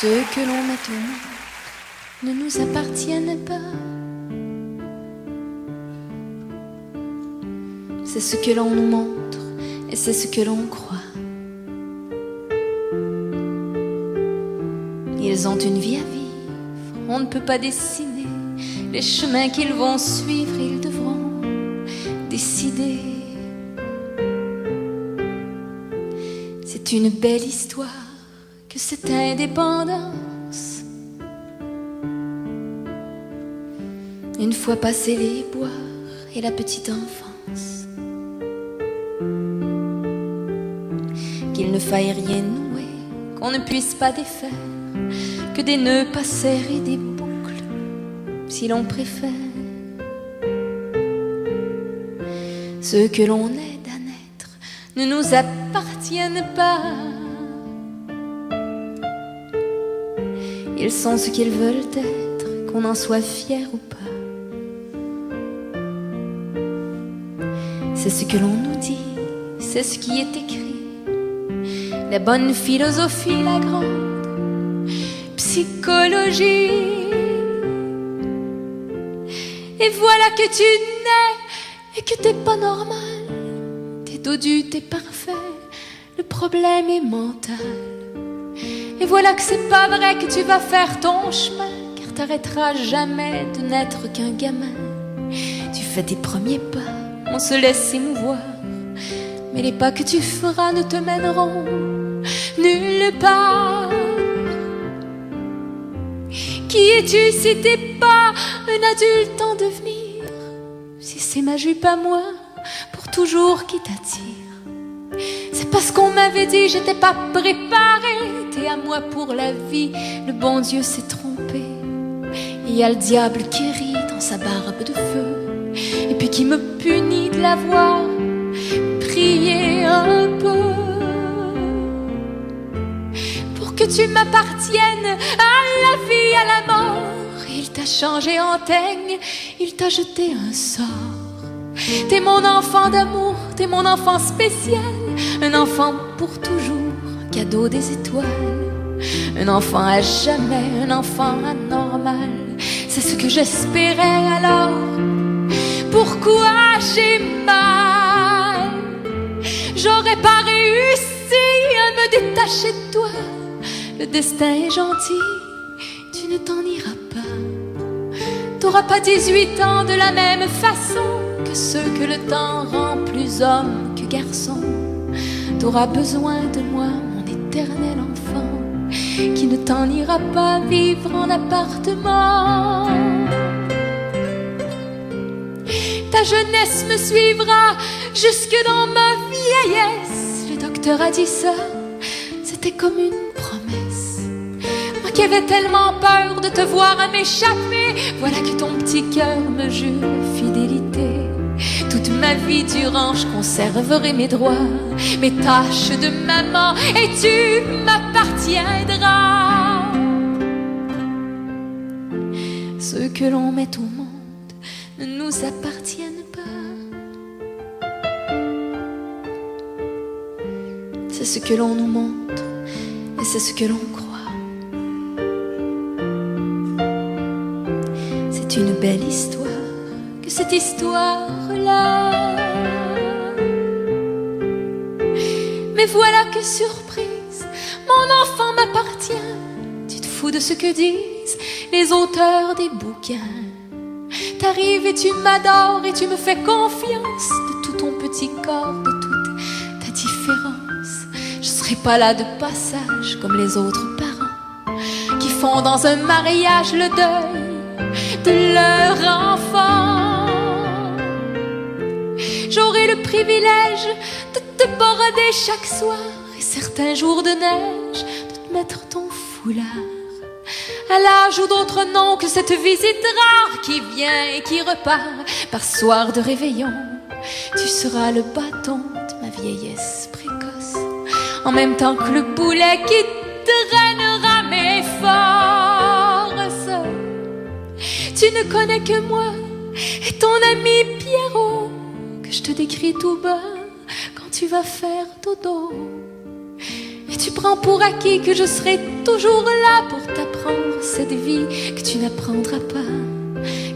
Ceux que l'on met au monde ne nous appartiennent pas. C'est ce que l'on nous montre et c'est ce que l'on croit. Ils ont une vie à vivre, on ne peut pas dessiner les chemins qu'ils vont suivre, ils devront décider. C'est une belle histoire que cette indépendance. Une fois passé les bois et la petite enfance, qu'il ne faille rien nouer, qu'on ne puisse pas défaire, que des nœuds pas serrés, des boucles, si l'on préfère. Ceux que l'on aide à naître ne nous appartiennent pas. Ils sont ce qu'ils veulent être, qu'on en soit fier ou pas. C'est ce que l'on nous dit, c'est ce qui est écrit. La bonne philosophie, la grande psychologie. Et voilà que tu nais et que t'es pas normal. T'es dodu, t'es parfait, le problème est mental. Et voilà que c'est pas vrai que tu vas faire ton chemin, car t'arrêteras jamais de n'être qu'un gamin. Tu fais tes premiers pas, on se laisse émouvoir, mais les pas que tu feras ne te mèneront nulle part. Qui es-tu si t'es pas un adulte en devenir? Si c'est ma jupe à moi, pour toujours qui t'attire. C'est parce qu'on m'avait dit j'étais pas préparée. T'es à moi pour la vie, le bon Dieu s'est trompé. Il y a le diable qui rit dans sa barbe de feu, et puis qui me punit de l'avoir prié un peu. Pour que tu m'appartiennes à la vie, à la mort. Il t'a changé en teigne, il t'a jeté un sort. T'es mon enfant d'amour, t'es mon enfant spécial. Un enfant pour toujours, un cadeau des étoiles. Un enfant à jamais, un enfant anormal. C'est ce que j'espérais alors. Pourquoi j'ai mal? J'aurais pas réussi à me détacher de toi. Le destin est gentil, tu ne t'en iras pas. T'auras pas 18 ans de la même façon que ceux que le temps rend plus homme que garçon. T'auras besoin de moi, mon éternel enfant, qui ne t'en ira pas vivre en appartement. Ta jeunesse me suivra jusque dans ma vieillesse. Le docteur a dit ça, c'était comme une promesse. Moi qui avais tellement peur de te voir à m'échapper, voilà que ton petit cœur me jure fidélité. Toute ma vie durant, je conserverai mes droits, mes tâches de maman, et tu m'appartiendras. Ceux que l'on met au monde ne nous appartiennent pas. C'est ce que l'on nous montre et c'est ce que l'on croit. C'est une belle histoire que cette histoire-là. Mais voilà que surprise, mon enfant m'appartient. Tu te fous de ce que disent les auteurs des bouquins. T'arrives et tu m'adores et tu me fais confiance. De tout ton petit corps, de toute ta différence, je serai pas là de passage comme les autres parents qui font dans un mariage le deuil de leur enfant. J'aurai le privilège de te border chaque soir et certains jours de neige de te mettre ton foulard. À l'âge ou d'autres noms que cette visite rare qui vient et qui repart par soir de réveillon, tu seras le bâton de ma vieillesse précoce, en même temps que le boulet qui drainera mes forces. Tu ne connais que moi et ton ami Pierrot, que je te décris tout bas quand tu vas faire dodo. Et tu prends pour acquis que je serai toujours là pour t'apprendre cette vie que tu n'apprendras pas.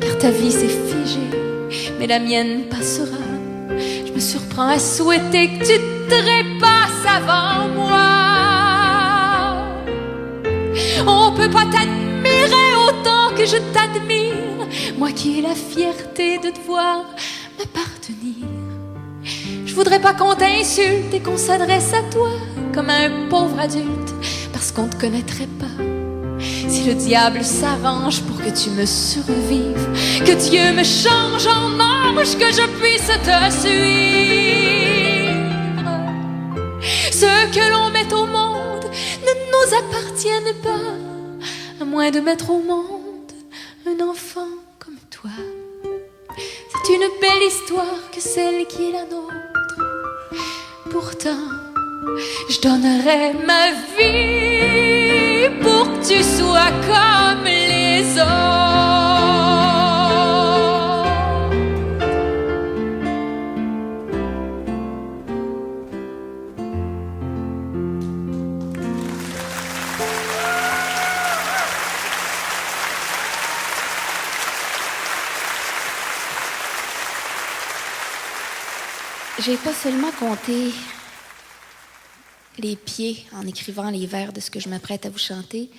Car ta vie c'est figé, mais la mienne passera. Je me surprends à souhaiter que tu te trépasses avant moi. On peut pas t'admirer autant que je t'admire, moi qui ai la fierté de te voir m'appartenir. Je voudrais pas qu'on t'insulte et qu'on s'adresse à toi comme à un pauvre adulte, parce qu'on te connaîtrait pas. Si le diable s'arrange pour que tu me survives, que Dieu me change en ange, que je puisse te suivre. Ce que l'on met au monde ne nous appartienne pas, à moins de mettre au monde un enfant comme toi. C'est une belle histoire que celle qui est la nôtre. Pourtant, je donnerais ma vie pour que tu sois comme les autres. J'ai pas seulement compté les pieds en écrivant les vers de ce que je m'apprête à vous chanter,